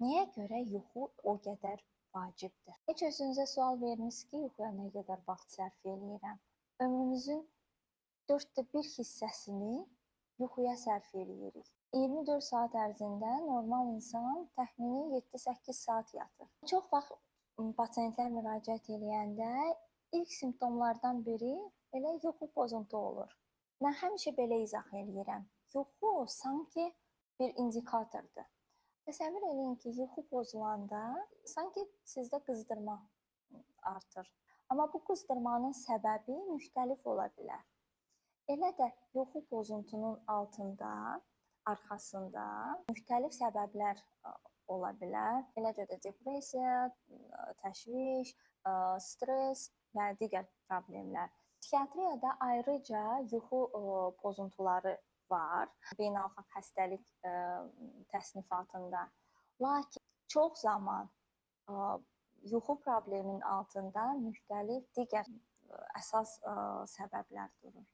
Niyə görə yuxu o qədər vacibdir? Heç özünüzə sual vermisiniz ki, yuxuya nə qədər vaxt sərf eləyirəm? Ömrümüzün 1/4 hissəsini yuxuya sərf eləyirik. 24 saat ərzində normal insan təxmini 7-8 saat yatır. Çox vaxt pasientlər müraciət eləyəndə ilk simptomlardan biri elə yuxu pozuntu olur. Mən həmişə belə izah eləyirəm. Yuxu sanki bir indikatordur. Təsəvvür eləyin ki, yuxu pozulanda sanki sizdə qızdırma artır. Amma bu qızdırmanın səbəbi müxtəlif ola bilər. Elə də yuxu pozuntunun altında, arxasında müxtəlif səbəblər ola bilər. Eləcə də depressiya, təşviş, stress və digər problemlər. Psixiatriyada ayrıca yuxu pozuntuları var, beynəlxalq xəstəlik təsnifatında. Lakin çox zaman yuxu probleminin altında müxtəlif digər əsas səbəblər durur.